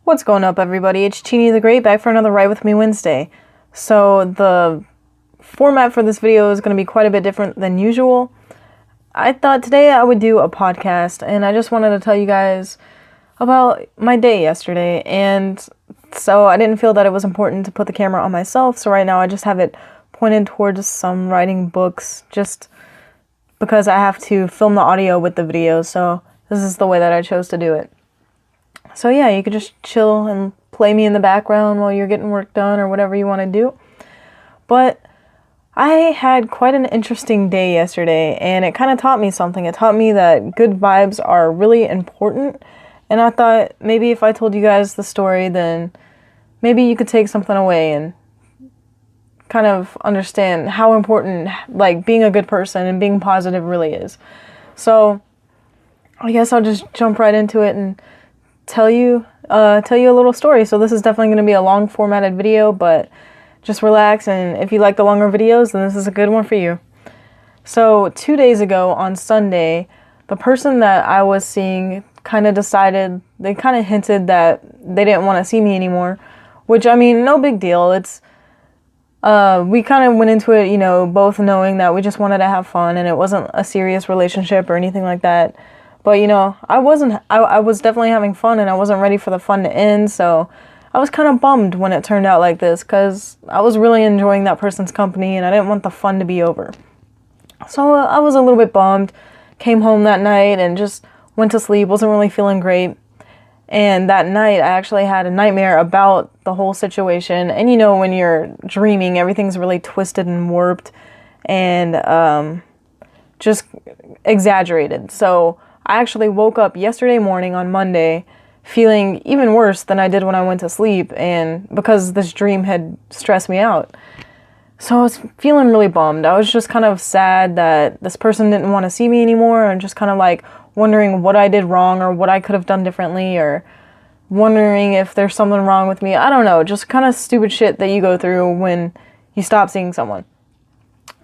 What's going up, everybody? It's Chini the Great, back for another Write With Me Wednesday. So the format for this video is going to be quite a bit different than usual. I thought today I would do a podcast, and I just wanted to tell you guys about my day yesterday, and so I didn't feel that it was important to put the camera on myself, so right now I just have it pointed towards some writing books, just because I have to film the audio with the video, so this is the way that I chose to do it. So yeah, you could just chill and play me in the background while you're getting work done or whatever you want to do. But I had quite an interesting day yesterday, and it kind of taught me something. It taught me that good vibes are really important, and I thought maybe if I told you guys the story, then maybe you could take something away and kind of understand how important like being a good person and being positive really is. So I guess I'll just jump right into it and tell you a little story. So this is definitely going to be a long formatted video, but just relax, and if you like the longer videos, then this is a good one for you. So 2 days ago on Sunday, the person that I was seeing kind of decided, they kind of hinted that they didn't want to see me anymore, which, I mean, no big deal. It's we kind of went into it, you know, both knowing that we just wanted to have fun and it wasn't a serious relationship or anything like that. But, you know, I was definitely having fun, and I wasn't ready for the fun to end, so I was kind of bummed when it turned out like this, because I was really enjoying that person's company, and I didn't want the fun to be over. So I was a little bit bummed, came home that night, and just went to sleep, wasn't really feeling great. And that night, I actually had a nightmare about the whole situation, and you know, when you're dreaming, everything's really twisted and warped, and just exaggerated. So I actually woke up yesterday morning on Monday feeling even worse than I did when I went to sleep, and because this dream had stressed me out. So I was feeling really bummed. I was just kind of sad that this person didn't want to see me anymore, and just kind of like wondering what I did wrong or what I could have done differently, or wondering if there's something wrong with me. I don't know, just kind of stupid shit that you go through when you stop seeing someone.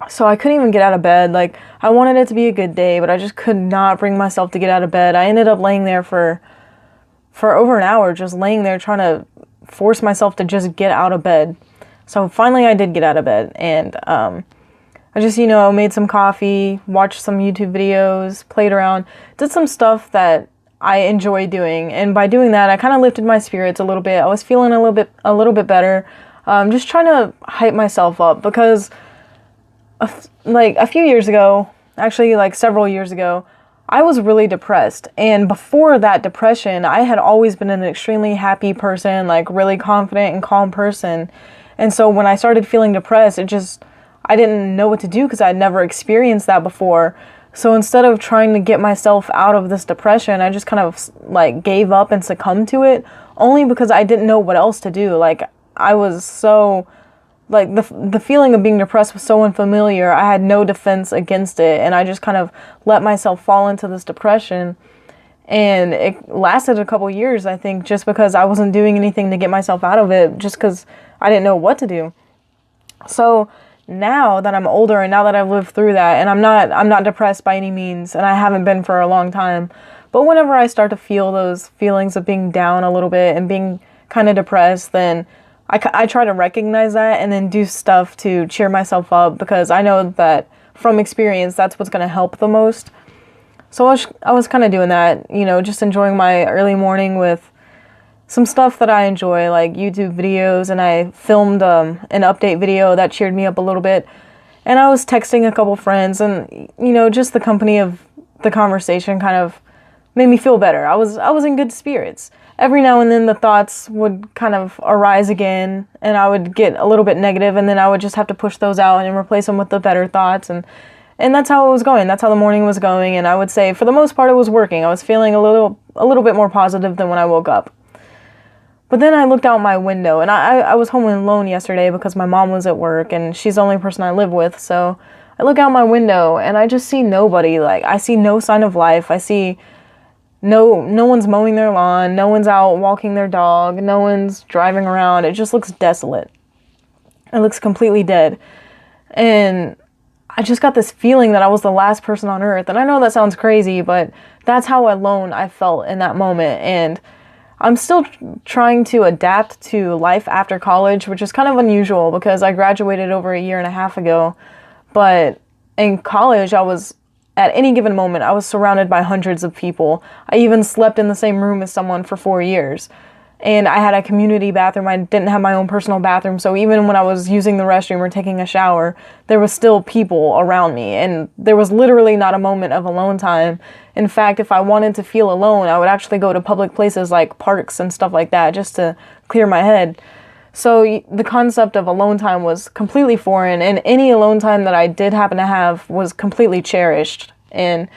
So I couldn't even get out of bed. Like, I wanted it to be a good day, but I just could not bring myself to get out of bed. I ended up laying there for over an hour, just laying there trying to force myself to just get out of bed. So finally I did get out of bed, and I just, you know, made some coffee, watched some YouTube videos, played around, did some stuff that I enjoy doing. And by doing that, I kind of lifted my spirits a little bit. I was feeling a little bit better. Just trying to hype myself up, because like a few years ago, actually like several years ago, I was really depressed. And before that depression, I had always been an extremely happy person, like really confident and calm person. And so when I started feeling depressed, I didn't know what to do, because I'd never experienced that before. So instead of trying to get myself out of this depression, I just kind of like gave up and succumbed to it, only because I didn't know what else to do. Like, I was so, like, the feeling of being depressed was so unfamiliar. I had no defense against it, and I just kind of let myself fall into this depression. And it lasted a couple years, I think, just because I wasn't doing anything to get myself out of it, just because I didn't know what to do. So now that I'm older, and now that I've lived through that, and I'm not depressed by any means, and I haven't been for a long time, but whenever I start to feel those feelings of being down a little bit and being kind of depressed, then I try to recognize that and then do stuff to cheer myself up, because I know that from experience, that's what's going to help the most. So I was kind of doing that, you know, just enjoying my early morning with some stuff that I enjoy, like YouTube videos, and I filmed an update video that cheered me up a little bit. And I was texting a couple friends, and, you know, just the company of the conversation kind of made me feel better. I was in good spirits. Every now and then the thoughts would kind of arise again, and I would get a little bit negative, and then I would just have to push those out and replace them with the better thoughts, and that's how it was going. That's how the morning was going, and I would say for the most part it was working. I was feeling a little bit more positive than when I woke up. But then I looked out my window, and I was home alone yesterday because my mom was at work, and she's the only person I live with, so I look out my window, and I just see nobody. Like, I see no sign of life. I see no one's mowing their lawn, no one's out walking their dog, no one's driving around. It just looks desolate. It looks completely dead. And I just got this feeling that I was the last person on earth. And I know that sounds crazy, but that's how alone I felt in that moment. And I'm still trying to adapt to life after college, which is kind of unusual because I graduated over a year and a half ago. But in college, at any given moment, I was surrounded by hundreds of people. I even slept in the same room as someone for 4 years. And I had a community bathroom. I didn't have my own personal bathroom. So even when I was using the restroom or taking a shower, there was still people around me. And there was literally not a moment of alone time. In fact, if I wanted to feel alone, I would actually go to public places like parks and stuff like that just to clear my head. So the concept of alone time was completely foreign, and any alone time that I did happen to have was completely cherished. And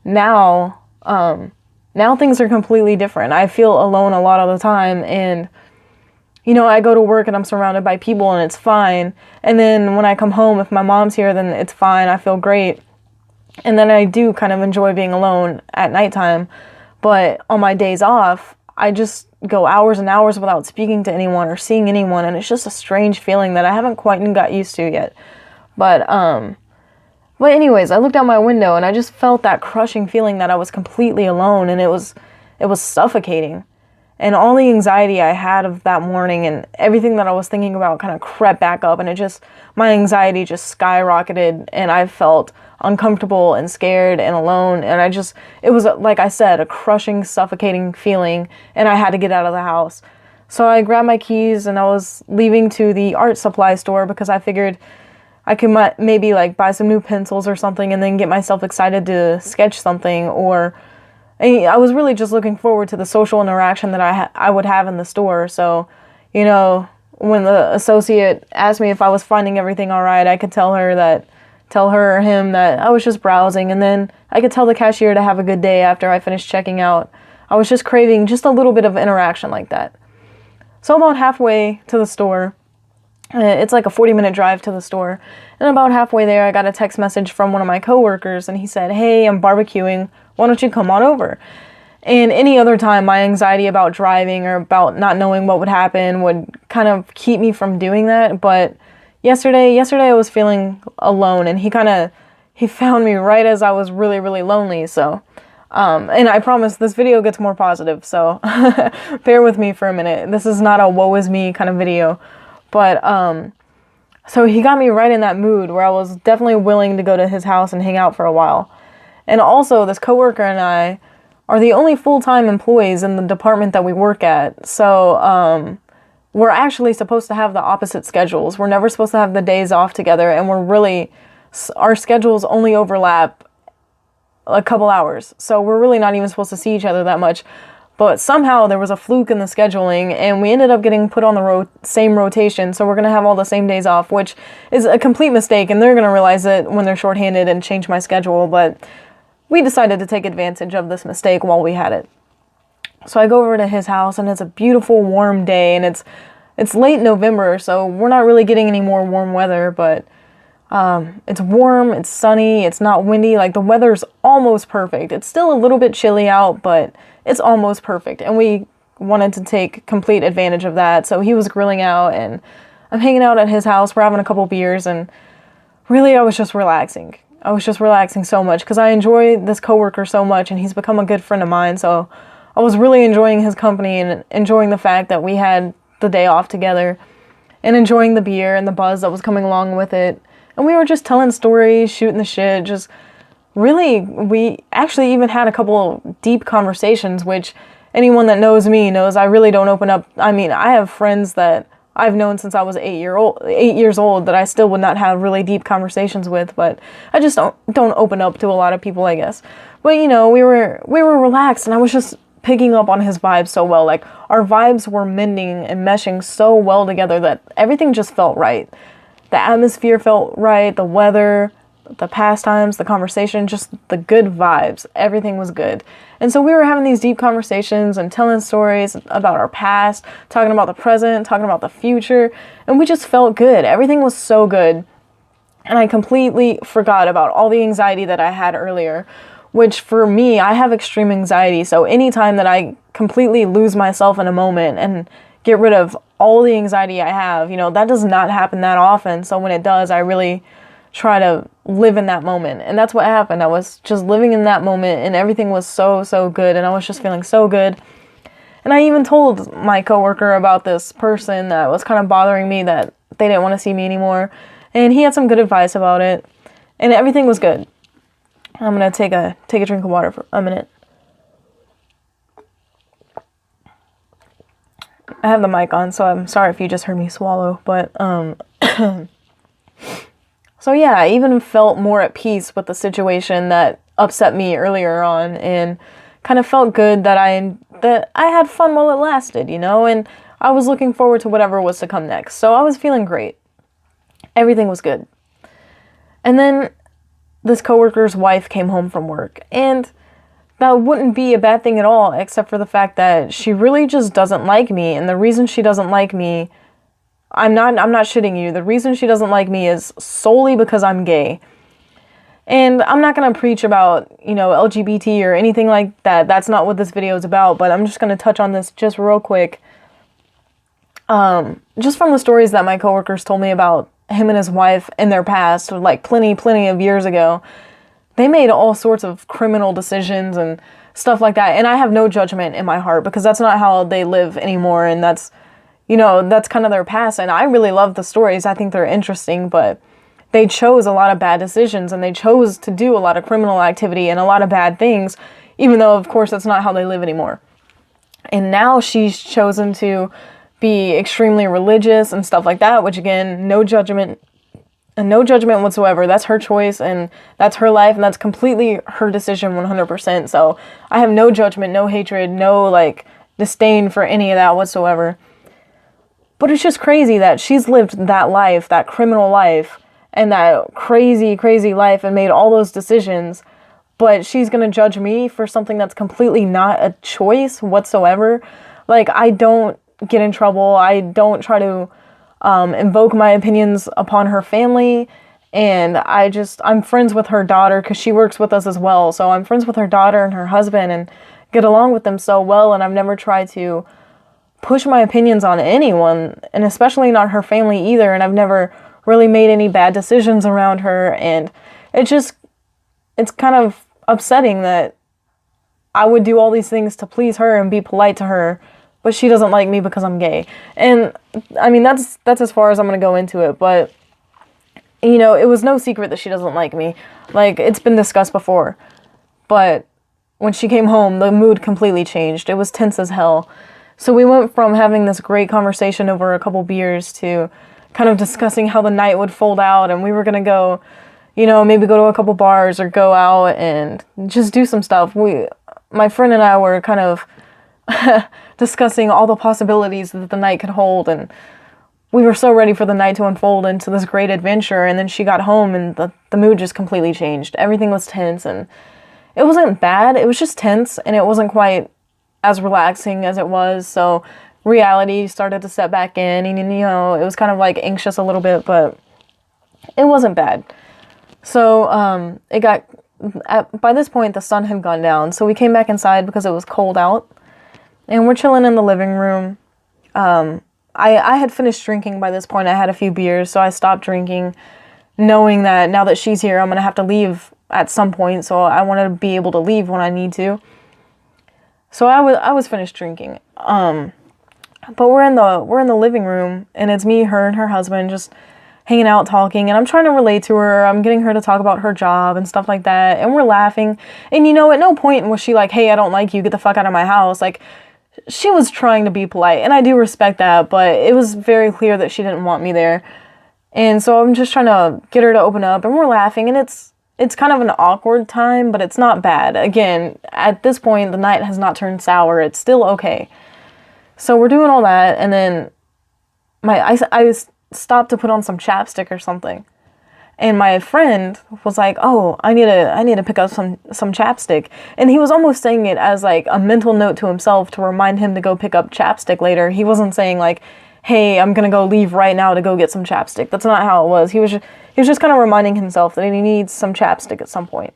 now, now things are completely different. I feel alone a lot of the time, and I go to work and I'm surrounded by people and it's fine. And then when I come home, if my mom's here, then it's fine. I feel great. And then I do kind of enjoy being alone at nighttime. But on my days off, I just go hours and hours without speaking to anyone or seeing anyone, and it's just a strange feeling that I haven't quite got used to yet. But anyways, I looked out my window and I just felt that crushing feeling that I was completely alone, and it was suffocating. And all the anxiety I had of that morning and everything that I was thinking about kind of crept back up, and my anxiety just skyrocketed, and I felt uncomfortable and scared and alone, and it was, like I said, a crushing, suffocating feeling, and I had to get out of the house. So I grabbed my keys and I was leaving to the art supply store because I figured I could maybe like buy some new pencils or something and then get myself excited to sketch something, or I was really just looking forward to the social interaction that I would have in the store. So, when the associate asked me if I was finding everything all right, I could tell her or him that I was just browsing, and then I could tell the cashier to have a good day after I finished checking out. I was just craving just a little bit of interaction like that. So about halfway to the store, it's like a 40-minute drive to the store, and about halfway there I got a text message from one of my coworkers, and he said, "Hey, I'm barbecuing, why don't you come on over?" And any other time, my anxiety about driving or about not knowing what would happen would kind of keep me from doing that. But yesterday I was feeling alone, and he found me right as I was really, really lonely. So, and I promise this video gets more positive, so bear with me for a minute. This is not a woe is me kind of video. But, so he got me right in that mood where I was definitely willing to go to his house and hang out for a while. And also, this coworker and I are the only full-time employees in the department that we work at. So, we're actually supposed to have the opposite schedules. We're never supposed to have the days off together, and our schedules only overlap a couple hours. So we're really not even supposed to see each other that much. But somehow there was a fluke in the scheduling, and we ended up getting put on the same rotation, so we're going to have all the same days off, which is a complete mistake, and they're going to realize it when they're shorthanded and change my schedule. But we decided to take advantage of this mistake while we had it. So I go over to his house, and it's a beautiful, warm day, and it's late November, so we're not really getting any more warm weather, but it's warm, it's sunny, it's not windy. Like, the weather's almost perfect. It's still a little bit chilly out, but it's almost perfect, and we wanted to take complete advantage of that. So he was grilling out, and I'm hanging out at his house. We're having a couple beers, and really I was just relaxing. I was just relaxing so much because I enjoy this coworker so much, and he's become a good friend of mine. So I was really enjoying his company and enjoying the fact that we had the day off together, and enjoying the beer and the buzz that was coming along with it. And we were just telling stories, shooting the shit, just really, we actually even had a couple deep conversations, which anyone that knows me knows I really don't open up. I mean, I have friends that I've known since I was 8 years old that I still would not have really deep conversations with, but I just don't open up to a lot of people, I guess. But we were relaxed, and I was just picking up on his vibes so well. Like, our vibes were mending and meshing so well together that everything just felt right. The atmosphere felt right, the weather, the pastimes, the conversation, just the good vibes. Everything was good. And so we were having these deep conversations and telling stories about our past, talking about the present, talking about the future, and we just felt good. Everything was so good. And I completely forgot about all the anxiety that I had earlier, which for me, I have extreme anxiety. So anytime that I completely lose myself in a moment and get rid of all the anxiety I have, that does not happen that often. So when it does, I really try to live in that moment. And that's what happened. I was just living in that moment, and everything was so, so good, and I was just feeling so good. And I even told my coworker about this person that was kind of bothering me, that they didn't want to see me anymore. And he had some good advice about it. And everything was good. I'm going to take a drink of water for a minute. I have the mic on, so I'm sorry if you just heard me swallow. But, so yeah, I even felt more at peace with the situation that upset me earlier on, and kind of felt good that I had fun while it lasted, you know, and I was looking forward to whatever was to come next. So I was feeling great. Everything was good. And then this coworker's wife came home from work, and that wouldn't be a bad thing at all, except for the fact that she really just doesn't like me. And the reason she doesn't like me, I'm not shitting you. The reason she doesn't like me is solely because I'm gay. And I'm not going to preach about, you know, LGBT or anything like that. That's not what this video is about, but I'm just going to touch on this just real quick. Just from the stories that my coworkers told me about him and his wife in their past, like plenty of years ago, they made all sorts of criminal decisions and stuff like that. And I have no judgment in my heart, because that's not how they live anymore. And that's, you know, that's kind of their past. And I really love the stories. I think they're interesting, but they chose a lot of bad decisions, and they chose to do a lot of criminal activity and a lot of bad things, even though, of course, that's not how they live anymore. And now she's chosen to be extremely religious and stuff like that, which, again, no judgment whatsoever. That's her choice, and that's her life, and that's completely her decision 100%. So I have no judgment, no hatred, no, like, disdain for any of that whatsoever. But it's just crazy that she's lived that life, that criminal life, and that crazy life, and made all those decisions, but she's gonna judge me for something that's completely not a choice whatsoever. Like, I don't get in trouble. I don't try to invoke my opinions upon her family, and I'm friends with her daughter, because she works with us as well, so I'm friends with her daughter and her husband, and get along with them so well, and I've never tried to push my opinions on anyone, and especially not her family either, and I've never really made any bad decisions around her. And it's kind of upsetting that I would do all these things to please her and be polite to her, but she doesn't like me because I'm gay. And I mean, that's as far as I'm going to go into it, but you know, it was no secret that she doesn't like me. Like, it's been discussed before. But when she came home, the mood completely changed. It was tense as hell. So we went from having this great conversation over a couple beers to kind of discussing how the night would fold out, and we were going to go, you know, maybe go to a couple bars or go out and just do some stuff. My friend and I were kind of discussing all the possibilities that the night could hold, and we were so ready for the night to unfold into this great adventure. And then she got home, and the mood just completely changed. Everything was tense, and it wasn't bad. It was just tense, and it wasn't quite as relaxing as it was. So reality started to set back in, and, you know, it was kind of like anxious a little bit, but it wasn't bad. So, by this point, the sun had gone down, so we came back inside because it was cold out, and we're chilling in the living room. I had finished drinking by this point. I had a few beers, so I stopped drinking, knowing that now that she's here, I'm going to have to leave at some point, so I wanted to be able to leave when I need to. So I was finished drinking. But we're in the living room, and it's me, her, and her husband just hanging out, talking, and I'm trying to relate to her. I'm getting her to talk about her job and stuff like that, and we're laughing. And, you know, at no point was she like, hey, I don't like you, get the fuck out of my house. Like, she was trying to be polite, and I do respect that, but it was very clear that she didn't want me there. And so I'm just trying to get her to open up, and we're laughing, and it's kind of an awkward time, but it's not bad. Again, at this point, the night has not turned sour. It's still okay. So we're doing all that, and then I stopped to put on some chapstick or something, and my friend was like, "Oh, I need to pick up some chapstick," and he was almost saying it as like a mental note to himself to remind him to go pick up chapstick later. He wasn't saying like, "Hey, I'm gonna go leave right now to go get some chapstick." That's not how it was. He was just kind of reminding himself that he needs some chapstick at some point.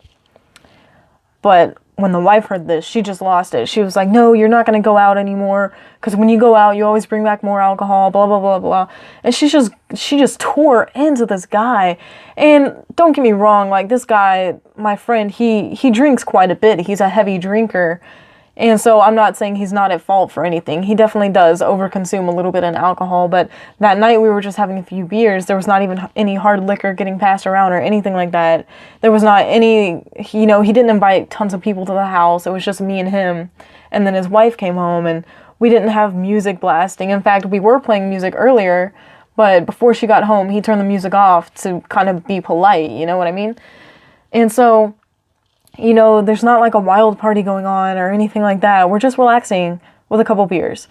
But when the wife heard this, she just lost it. She was like, no, you're not going to go out anymore, because when you go out, you always bring back more alcohol, blah, blah, blah, blah. And she just tore into this guy. And don't get me wrong, like, this guy, my friend, he drinks quite a bit. He's a heavy drinker. And so I'm not saying he's not at fault for anything. He definitely does overconsume a little bit in alcohol, but that night we were just having a few beers. There was not even any hard liquor getting passed around or anything like that. There was not any, he didn't invite tons of people to the house. It was just me and him. And then his wife came home, and we didn't have music blasting. In fact, we were playing music earlier, but before she got home, he turned the music off to kind of be polite, you know what I mean? And so, there's not like a wild party going on or anything like that. We're just relaxing with a couple beers.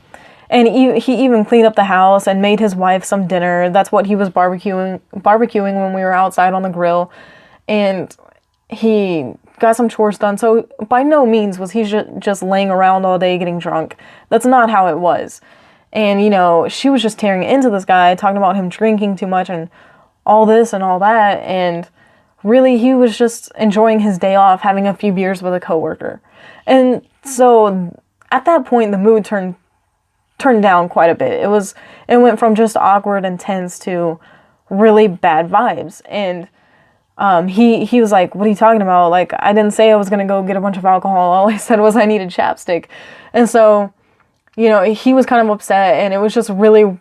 And he even cleaned up the house and made his wife some dinner. That's what he was barbecuing when we were outside on the grill. And he got some chores done. So by no means was he just laying around all day getting drunk. That's not how it was. And, she was just tearing into this guy, talking about him drinking too much and all this and all that. And really, he was just enjoying his day off, having a few beers with a coworker. And so at that point, the mood turned down quite a bit. It went from just awkward and tense to really bad vibes. And he was like, "What are you talking about? Like, I didn't say I was going to go get a bunch of alcohol. All I said was I needed chapstick." And so, he was kind of upset, and it was just really,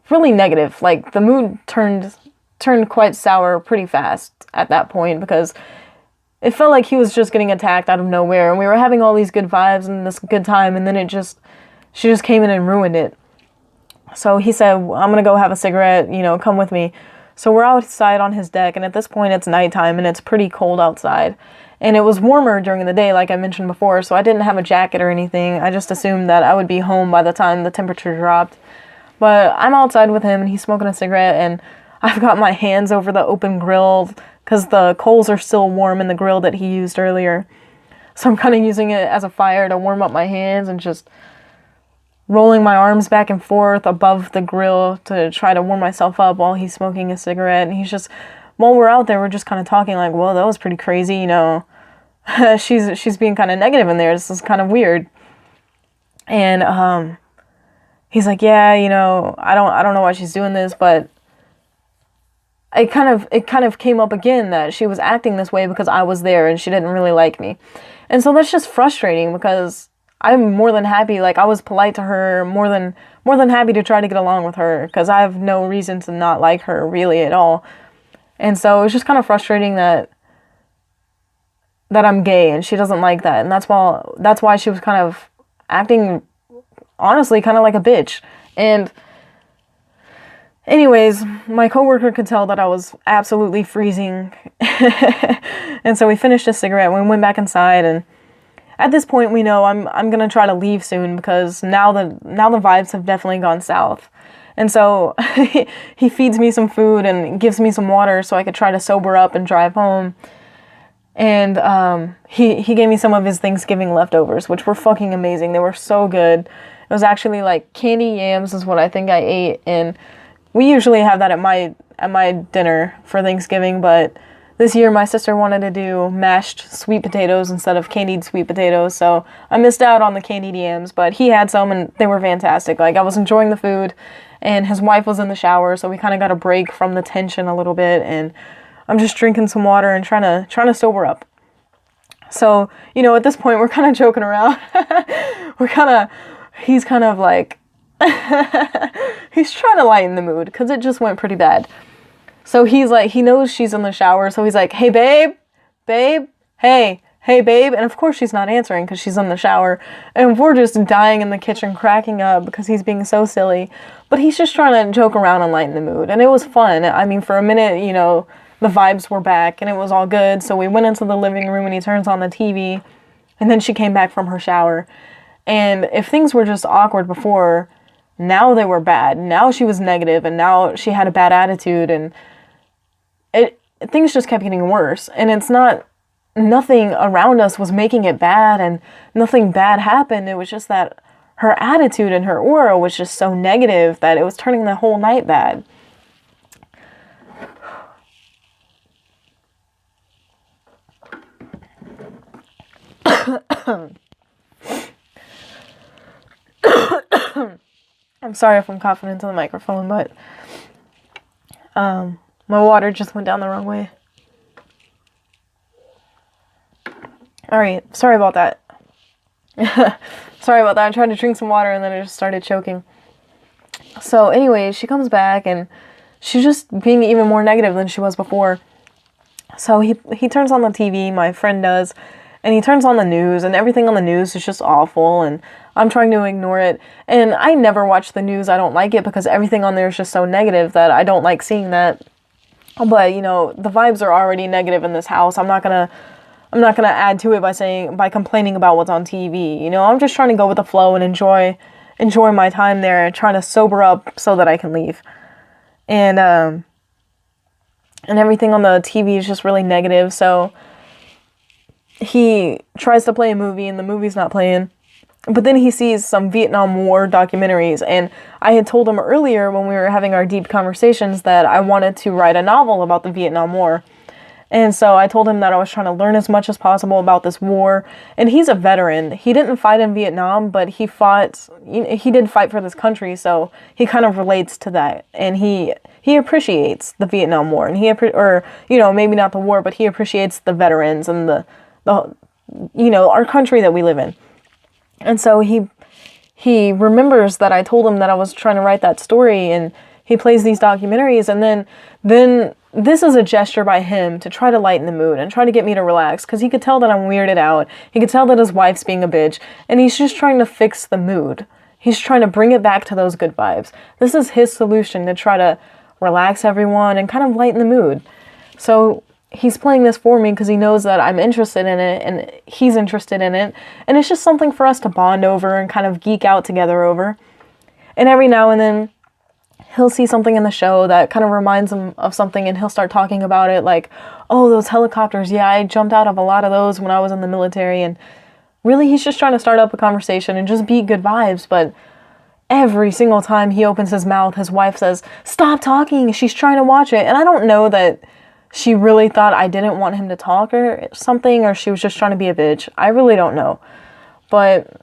really negative. Like, the mood turned quite sour pretty fast at that point, because it felt like he was just getting attacked out of nowhere, and we were having all these good vibes and this good time, and then she just came in and ruined it. So he said, "I'm gonna go have a cigarette, come with me." So we're outside on his deck, and at this point it's nighttime and it's pretty cold outside. And it was warmer during the day, like I mentioned before, so I didn't have a jacket or anything. I just assumed that I would be home by the time the temperature dropped. But I'm outside with him, and he's smoking a cigarette, and I've got my hands over the open grill because the coals are still warm in the grill that he used earlier. So I'm kind of using it as a fire to warm up my hands and just rolling my arms back and forth above the grill to try to warm myself up while he's smoking a cigarette. And he's just, while we're out there, we're just kind of talking like, "Well, that was pretty crazy, she's being kind of negative in there. This is kind of weird." And he's like, "Yeah, I don't know why she's doing this, but it kind of came up again that she was acting this way because I was there and she didn't really like me." And so that's just frustrating, because I'm more than happy, like I was polite to her, more than happy to try to get along with her, because I have no reason to not like her really at all. And so it's just kind of frustrating that I'm gay and she doesn't like that. And that's why she was kind of acting, honestly, kind of like a bitch. And anyways, my coworker could tell that I was absolutely freezing. And so we finished a cigarette and we went back inside, and at this point we know I'm going to try to leave soon, because now the vibes have definitely gone south. And so he feeds me some food and gives me some water so I could try to sober up and drive home. And he gave me some of his Thanksgiving leftovers, which were fucking amazing. They were so good. It was actually like candy yams is what I think I ate, and we usually have that at my dinner for Thanksgiving, but this year my sister wanted to do mashed sweet potatoes instead of candied sweet potatoes, so I missed out on the candied yams, but he had some and they were fantastic. Like, I was enjoying the food, and his wife was in the shower, so we kind of got a break from the tension a little bit, and I'm just drinking some water and trying to sober up. So, at this point we're kind of joking around. He's kind of like, he's trying to lighten the mood, because it just went pretty bad. So he's like, he knows she's in the shower, so he's like, "Hey babe, hey babe," and of course she's not answering because she's in the shower, and we're just dying in the kitchen cracking up because he's being so silly, but he's just trying to joke around and lighten the mood, and it was fun. I mean, for a minute, the vibes were back, and it was all good, so we went into the living room, and he turns on the TV, and then she came back from her shower, and if things were just awkward before, now they were bad. Now she was negative, and now she had a bad attitude, and things just kept getting worse. And it's nothing around us was making it bad, and nothing bad happened. It was just that her attitude and her aura was just so negative that it was turning the whole night bad. I'm sorry if I'm coughing into the microphone, but my water just went down the wrong way. Alright, sorry about that. Sorry about that. I tried to drink some water and then I just started choking. So anyway, she comes back and she's just being even more negative than she was before. So he turns on the TV, my friend does, and he turns on the news, and everything on the news is just awful, and I'm trying to ignore it. And I never watch the news. I don't like it because everything on there is just so negative that I don't like seeing that. But, you know, the vibes are already negative in this house. I'm not gonna add to it by complaining about what's on TV. You know, I'm just trying to go with the flow and enjoy my time there, trying to sober up so that I can leave. And everything on the TV is just really negative. So he tries to play a movie and the movie's not playing. But then he sees some Vietnam War documentaries, and I had told him earlier when we were having our deep conversations that I wanted to write a novel about the Vietnam War. And so I told him that I was trying to learn as much as possible about this war. And he's a veteran. He didn't fight in Vietnam, but he did fight for this country, so he kind of relates to that. And he appreciates the Vietnam War, and maybe not the war, but he appreciates the veterans and the our country that we live in. And so he remembers that I told him that I was trying to write that story, and he plays these documentaries, and then this is a gesture by him to try to lighten the mood and try to get me to relax, because he could tell that I'm weirded out. He could tell that his wife's being a bitch, and he's just trying to fix the mood. He's trying to bring it back to those good vibes. This is his solution to try to relax everyone and kind of lighten the mood. So he's playing this for me because he knows that I'm interested in it and he's interested in it. And it's just something for us to bond over and kind of geek out together over. And every now and then he'll see something in the show that kind of reminds him of something, and he'll start talking about it, like, oh, those helicopters. Yeah, I jumped out of a lot of those when I was in the military. And really, he's just trying to start up a conversation and just be good vibes. But every single time he opens his mouth, his wife says, stop talking, she's trying to watch it. And I don't know that she really thought I didn't want him to talk or something, or she was just trying to be a bitch. I really don't know. But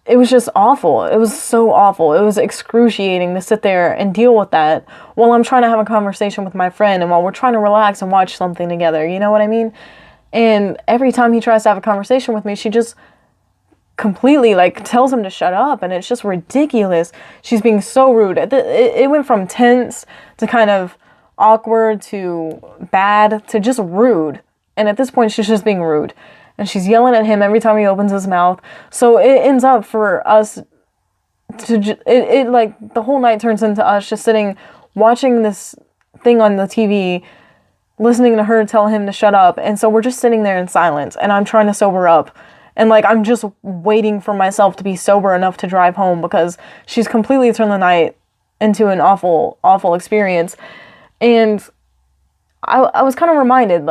it was just awful. It was so awful. It was excruciating to sit there and deal with that while I'm trying to have a conversation with my friend and while we're trying to relax and watch something together. You know what I mean? And every time he tries to have a conversation with me, she just completely tells him to shut up, and it's just ridiculous. She's being so rude. It went from tense to kind of awkward to bad to just rude. And at this point, she's just being rude. And she's yelling at him every time he opens his mouth. So it ends up for us to the whole night turns into us just sitting watching this thing on the TV, listening to her tell him to shut up. And so we're just sitting there in silence, and I'm trying to sober up. And I'm just waiting for myself to be sober enough to drive home, because she's completely turned the night into an awful, awful experience. And I was kind of reminded,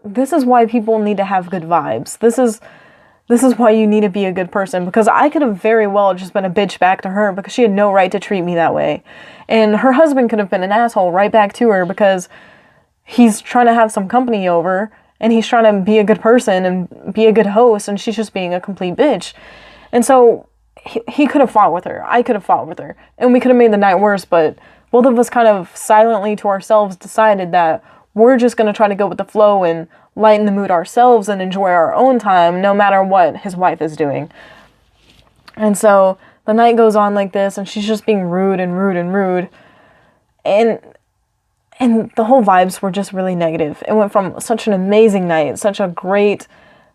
this is why people need to have good vibes. This is why you need to be a good person, because I could have very well just been a bitch back to her because she had no right to treat me that way. And her husband could have been an asshole right back to her because he's trying to have some company over and he's trying to be a good person and be a good host, and she's just being a complete bitch. And so he could have fought with her. I could have fought with her. And we could have made the night worse, but both of us kind of silently to ourselves decided that we're just going to try to go with the flow and lighten the mood ourselves and enjoy our own time, no matter what his wife is doing. And so the night goes on like this, and she's just being rude and rude and rude. And the whole vibes were just really negative. It went from such an amazing night, such a great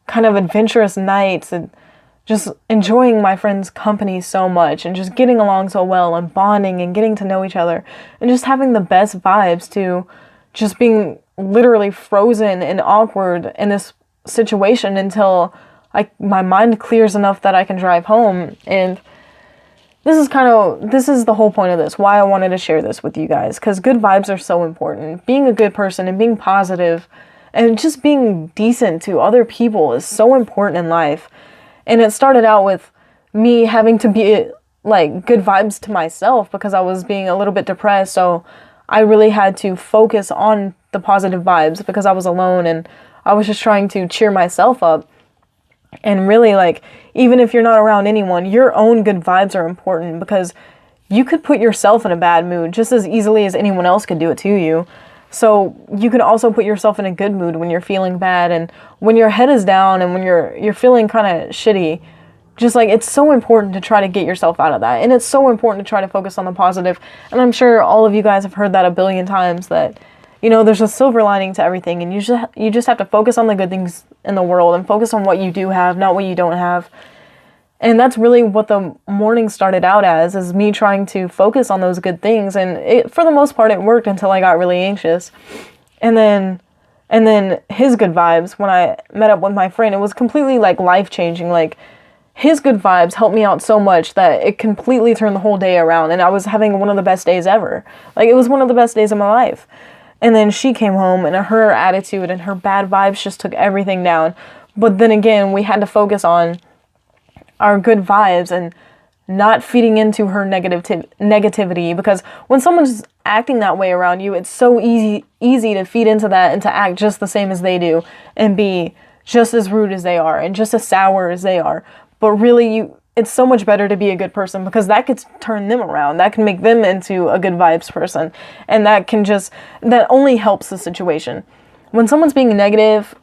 kind of adventurous night, and just enjoying my friend's company so much and just getting along so well and bonding and getting to know each other and just having the best vibes, to just being literally frozen and awkward in this situation until my mind clears enough that I can drive home. And this is the whole point of this, why I wanted to share this with you guys, because good vibes are so important. Being a good person and being positive and just being decent to other people is so important in life. And it started out with me having to be good vibes to myself because I was being a little bit depressed. So I really had to focus on the positive vibes because I was alone and I was just trying to cheer myself up. And really, even if you're not around anyone, your own good vibes are important, because you could put yourself in a bad mood just as easily as anyone else could do it to you. So you can also put yourself in a good mood when you're feeling bad and when your head is down and when you're feeling kind of shitty. Just like, it's so important to try to get yourself out of that. And it's so important to try to focus on the positive. And I'm sure all of you guys have heard that a billion times, that, you know, there's a silver lining to everything. And you just have to focus on the good things in the world and focus on what you do have, not what you don't have. And that's really what the morning started out as, is me trying to focus on those good things. And for the most part, it worked until I got really anxious. And then his good vibes, when I met up with my friend, it was completely like life-changing. Like, his good vibes helped me out so much that it completely turned the whole day around, and I was having one of the best days ever. Like, it was one of the best days of my life. And then she came home, and her attitude and her bad vibes just took everything down. But then again, we had to focus on our good vibes and not feeding into her negativity, because when someone's acting that way around you, it's so easy to feed into that and to act just the same as they do and be just as rude as they are and just as sour as they are. But really, it's so much better to be a good person, because that could turn them around. That can make them into a good vibes person. And that only helps the situation. When someone's being negative,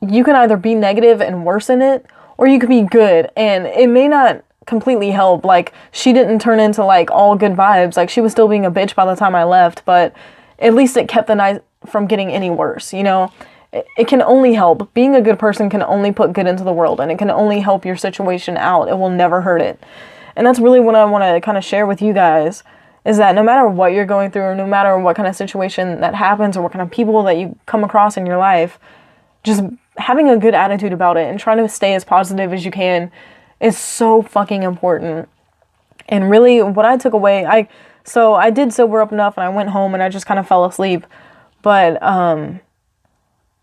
you can either be negative and worsen it, or you could be good. And it may not completely help. Like, she didn't turn into like all good vibes. Like, she was still being a bitch by the time I left, but at least it kept the night from getting any worse, you know? It can only help. Being a good person can only put good into the world, and it can only help your situation out. It will never hurt it. And that's really what I want to kind of share with you guys, is that no matter what you're going through, or no matter what kind of situation that happens, or what kind of people that you come across in your life, just having a good attitude about it and trying to stay as positive as you can is so fucking important. And really, what I took away, I did sober up enough, and I went home and I just kind of fell asleep.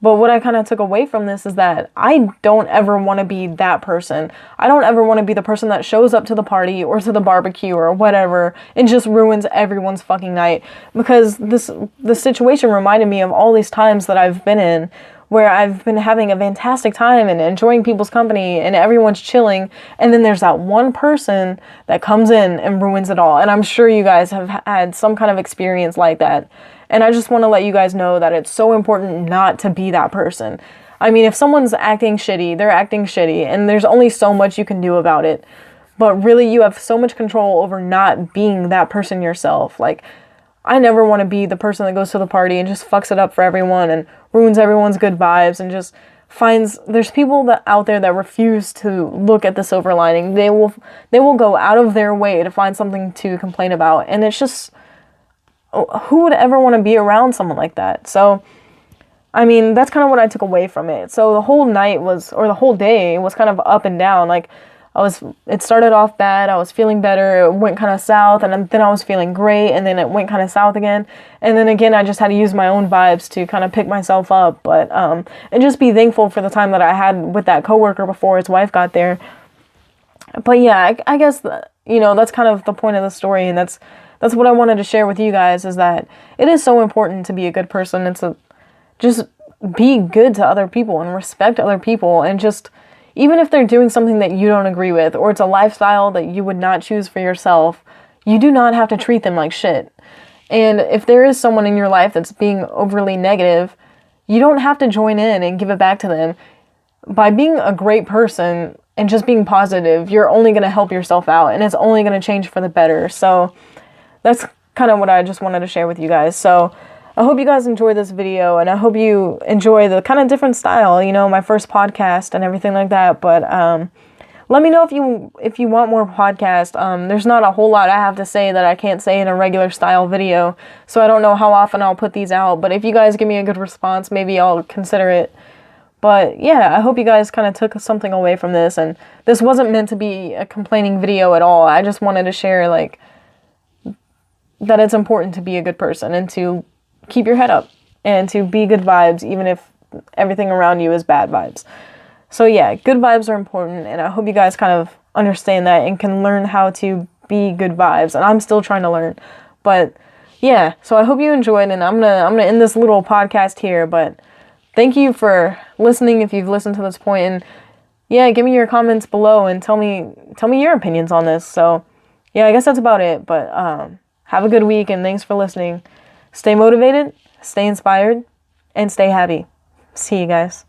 But what I kind of took away from this is that I don't ever want to be that person. I don't ever want to be the person that shows up to the party or to the barbecue or whatever and just ruins everyone's fucking night. Because the situation reminded me of all these times that I've been in where I've been having a fantastic time and enjoying people's company and everyone's chilling. And then there's that one person that comes in and ruins it all. And I'm sure you guys have had some kind of experience like that. And I just want to let you guys know that it's so important not to be that person. I mean, if someone's acting shitty, they're acting shitty, and there's only so much you can do about it. But really, you have so much control over not being that person yourself. Like, I never want to be the person that goes to the party and just fucks it up for everyone and ruins everyone's good vibes and just there's people out there that refuse to look at the silver lining. They will go out of their way to find something to complain about. And it's just, who would ever want to be around someone like that? So, I mean, that's kind of what I took away from it. So the whole day was kind of up and down. Like, it started off bad. I was feeling better. It went kind of south, and then I was feeling great, and then it went kind of south again. And then again, I just had to use my own vibes to kind of pick myself up. But, and just be thankful for the time that I had with that coworker before his wife got there. But yeah, I guess, that's kind of the point of the story, and that's what I wanted to share with you guys, is that it is so important to be a good person and to just be good to other people and respect other people, and just, even if they're doing something that you don't agree with, or it's a lifestyle that you would not choose for yourself, you do not have to treat them like shit. And if there is someone in your life that's being overly negative, you don't have to join in and give it back to them. By being a great person and just being positive, you're only going to help yourself out, and it's only going to change for the better. So that's kind of what I just wanted to share with you guys. So I hope you guys enjoy this video, and I hope you enjoy the kind of different style, my first podcast and everything like that. But let me know if you want more podcasts. There's not a whole lot I have to say that I can't say in a regular style video, so I don't know how often I'll put these out. But if you guys give me a good response, maybe I'll consider it. But yeah, I hope you guys kind of took something away from this, and this wasn't meant to be a complaining video at all. I just wanted to share, like, that it's important to be a good person and to keep your head up and to be good vibes, even if everything around you is bad vibes. So yeah, good vibes are important, and I hope you guys kind of understand that and can learn how to be good vibes. And I'm still trying to learn, but yeah. So I hope you enjoyed, and I'm gonna end this little podcast here. But thank you for listening if you've listened to this point, and yeah, give me your comments below and tell me your opinions on this. So yeah, I guess that's about it. But have a good week, and thanks for listening. Stay motivated, stay inspired, and stay happy. See you guys.